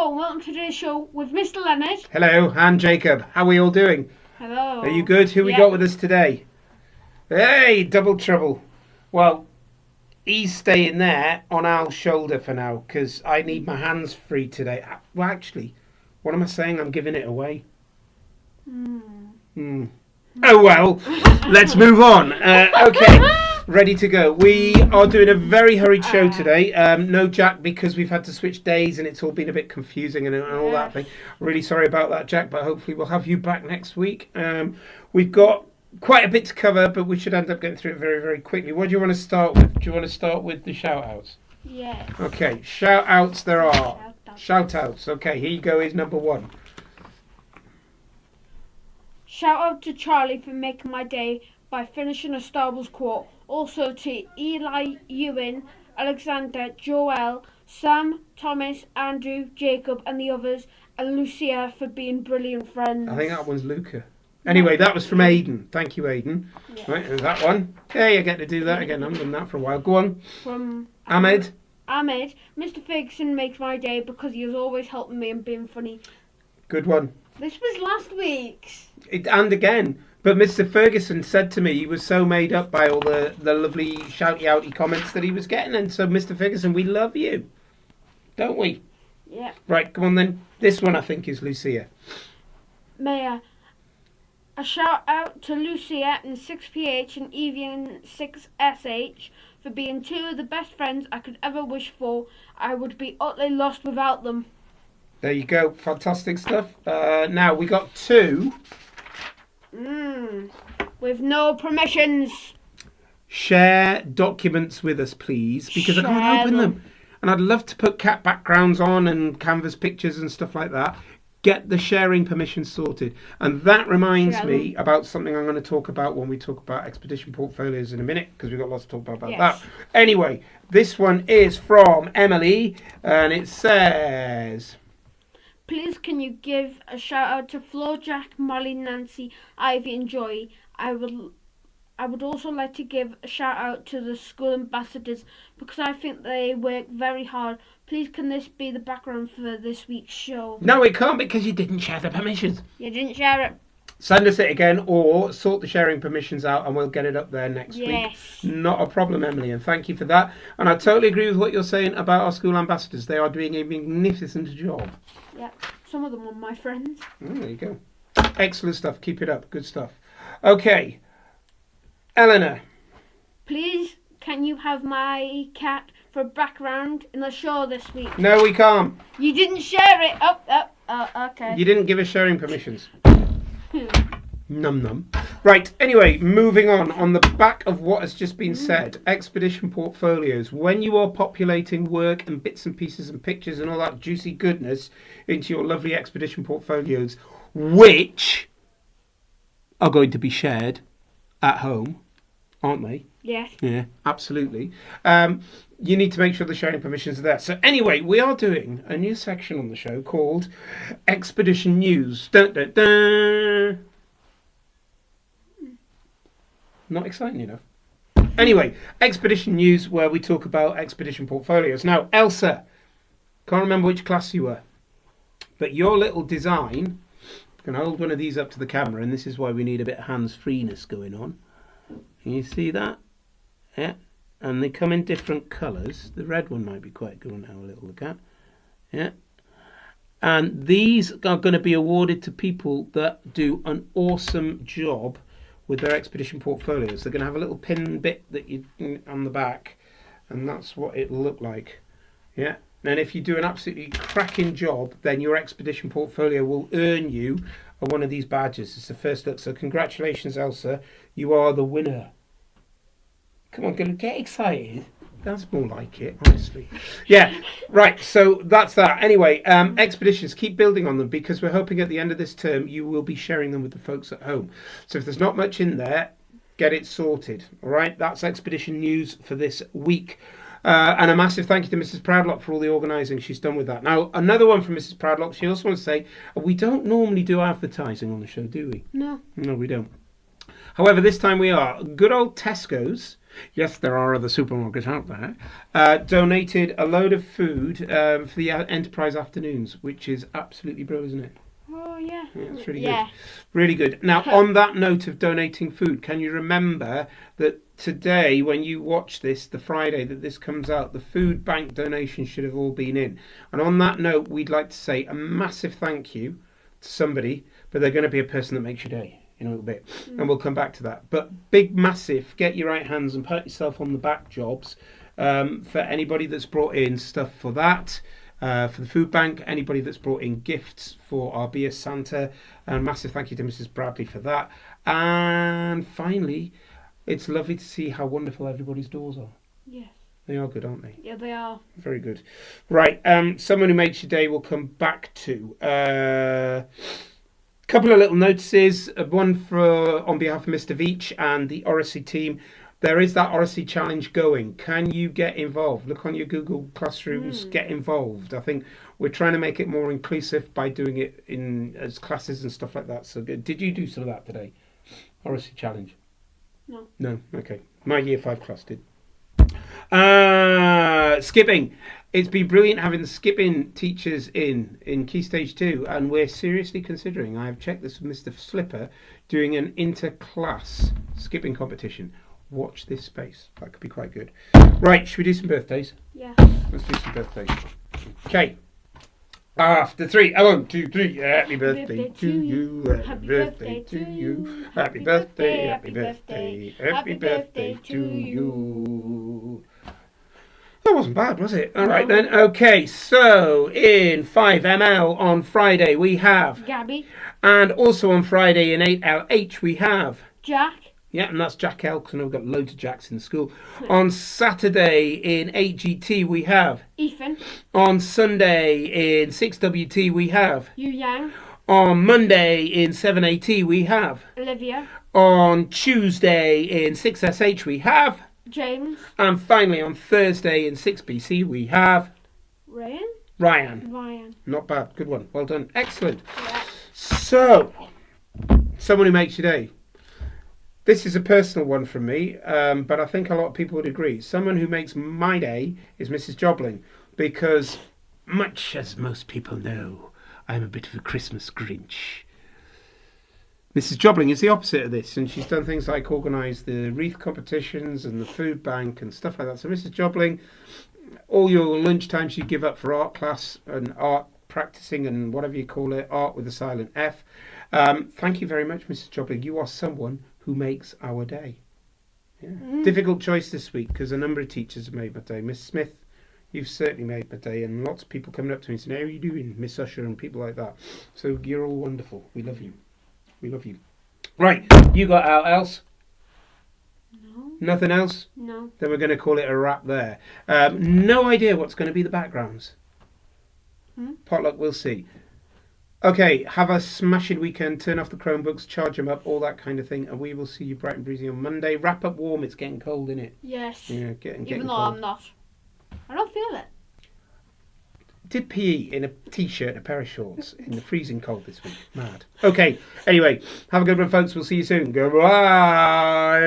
Hello and welcome to today's show with Mr. Leonard. Hello, and Jacob. How are we all doing? Hello. Are you good? Who we got with us today? Hey, double trouble. Well, he's staying there on Al's shoulder for now because I need my hands free today. Well, actually, what am I saying? I'm giving it away. Oh well, let's move on. Okay, ready to go. We are doing a very hurried show today. No Jack because we've had to switch days and it's all been a bit confusing and all that thing. Really sorry about that, Jack, but hopefully we'll have you back next week. We've got quite a bit to cover, but we should end up getting through it very, very quickly. What do you want to start with? Do you want to start with the shout-outs? Yeah. Okay, shout-outs there are. Shout-outs. Okay, here you go, is number one. Shout out to Charlie for making my day by finishing a Star Wars quote. Also to Eli, Ewan, Alexander, Joel, Sam, Thomas, Andrew, Jacob and the others, and Lucia for being brilliant friends. I think that one's Luca. Anyway, that was from Aidan. Thank you, Aidan. Yeah. Right, and that one. Hey, I get to do that again. I haven't done that for a while. Go on. From Ahmed. Ahmed, Mr. Ferguson makes my day because he is always helping me and being funny. Good one. This was last week's. And again, but Mr. Ferguson said to me he was so made up by all the lovely shouty-outy comments that he was getting. And so, Mr. Ferguson, we love you. Don't we? Yeah. Right, come on then. This one, I think, is Lucia. Mayor. A shout out to Lucia and 6PH and Evian 6SH for being two of the best friends I could ever wish for. I would be utterly lost without them. There you go. Fantastic stuff. Now, we got two. With no permissions. Share documents with us, please, because I can't open them. And I'd love to put cat backgrounds on and canvas pictures and stuff like that. Get the sharing permission sorted. And that reminds me about something I'm going to talk about when we talk about expedition portfolios in a minute, because we've got lots to talk about that. Anyway, this one is from Emily, and it says... Please can you give a shout out to Flo, Jack, Molly, Nancy, Ivy and Joy. I would also like to give a shout out to the school ambassadors because I think they work very hard. Please can this be the background for this week's show? No, it can't because you didn't share the permissions. You didn't share it. Send us it again or sort the sharing permissions out and we'll get it up there next week. Not a problem, Emily, and thank you for that. And I totally agree with what you're saying about our school ambassadors. They are doing a magnificent job. Yeah, some of them are my friends. There you go. Excellent stuff. Keep it up. Good stuff. Okay. Eleanor. Please, can you have my cat for background in the show this week? No, we can't. You didn't share it. Okay. You didn't give us sharing permissions. Num num. Right, anyway, moving on the back of what has just been said, expedition portfolios. When you are populating work and bits and pieces and pictures and all that juicy goodness into your lovely expedition portfolios, which are going to be shared at home, aren't they? Yes. Yeah, absolutely. You need to make sure the sharing permissions are there. So anyway, we are doing a new section on the show called Expedition News. Dun, dun, dun. Not exciting enough. Anyway, Expedition News, where we talk about expedition portfolios. Now, Elsa, can't remember which class you were, but your little design, I'm going to hold one of these up to the camera, and this is why we need a bit of hands-freeness going on. Can you see that? Yeah. And they come in different colours. The red one might be quite a good one to have a little look at. Yeah. And these are going to be awarded to people that do an awesome job with their expedition portfolios. They're going to have a little pin bit that you on the back, and that's what it'll look like. Yeah. And if you do an absolutely cracking job, then your expedition portfolio will earn you one of these badges. It's the first look. So congratulations, Elsa. You are the winner. Come on, get excited. That's more like it, honestly. Yeah, right, so that's that. Anyway, expeditions, keep building on them because we're hoping at the end of this term you will be sharing them with the folks at home. So if there's not much in there, get it sorted. All right, that's expedition news for this week. And a massive thank you to Mrs. Proudlock for all the organising she's done with that. Now, another one from Mrs. Proudlock, she also wants to say, we don't normally do advertising on the show, do we? No. No, we don't. However, this time we are. Good old Tesco's Yes, there are other supermarkets out there. Donated a load of food for the Enterprise Afternoons, which is absolutely brilliant, isn't it? Oh yeah. Yeah, it's really Yeah. good. Really good. Now, on that note of donating food, can you remember that today, when you watch this, the Friday that this comes out, the food bank donations should have all been in. And on that note, we'd like to say a massive thank you to somebody, but they're going to be a person that makes your day in a little bit. And we'll come back to that. But big, massive, get your right hands and pat yourself on the back jobs for anybody that's brought in stuff for that. For the food bank, anybody that's brought in gifts for our Beer Santa, and massive thank you to Mrs. Bradley for that. And finally, it's lovely to see how wonderful everybody's doors are. Yes. They are good, aren't they? Yeah, they are. Very good. Right, someone who makes your day we'll come back to. Couple of little notices. One for on behalf of Mr. Veach and the Oracy team. There is that Oracy challenge going. Can you get involved? Look on your Google Classrooms, get involved. I think we're trying to make it more inclusive by doing it in as classes and stuff like that. So did you do some of that today? Oracy challenge? No. No? Okay. My year 5 class did. Skipping. It's been brilliant having the skipping teachers in Key Stage 2, and we're seriously considering, I have checked this with Mr. Slipper, doing an inter-class skipping competition. Watch this space. That could be quite good. Right, should we do some birthdays? Yeah. Let's do some birthdays. Okay. After 3, 1, 2, 3. Happy birthday to you. Happy birthday to you. Happy birthday, happy birthday, happy birthday to you. That wasn't bad, was it? All right then. Okay, so in 5ML on Friday we have Gabby. And also on Friday in 8LH we have Jack. Yeah, and that's Jack L, because I know we've got loads of Jacks in the school. On Saturday in 8GT we have Ethan. On Sunday in 6WT we have Yu Yang. On Monday in 7AT we have Olivia. On Tuesday in 6SH we have James. And finally on Thursday in 6BC we have Ryan. Not bad. Good one. Well done. Excellent. Yeah. So, someone who makes your day. This is a personal one from me, but I think a lot of people would agree. Someone who makes my day is Mrs. Jobling, because much as most people know, I'm a bit of a Christmas Grinch. Mrs. Jobling is the opposite of this, and she's done things like organise the wreath competitions and the food bank and stuff like that. So Mrs. Jobling, all your lunch times you give up for art class and art practicing and whatever you call it, art with a silent F. Thank you very much, Mrs. Jobling. You are someone who makes our day. Yeah. Difficult choice this week because a number of teachers have made my day. Miss Smith, you've certainly made my day, and lots of people coming up to me and saying, how are you doing, Miss Usher, and people like that. So you're all wonderful. We love you. We love you. Right, you got out else? No. Nothing else? No. Then we're going to call it a wrap there. No idea what's going to be the backgrounds. Potluck, we'll see. Okay, have a smashing weekend. Turn off the Chromebooks, charge them up, all that kind of thing, and we will see you bright and breezy on Monday. Wrap up warm. It's getting cold, isn't it? Yes. Yeah, getting Even though cold. I'm not. I don't feel it. Did PE in a t-shirt and a pair of shorts in the freezing cold this week. Mad. Okay, anyway, have a good one, folks. We'll see you soon. Goodbye.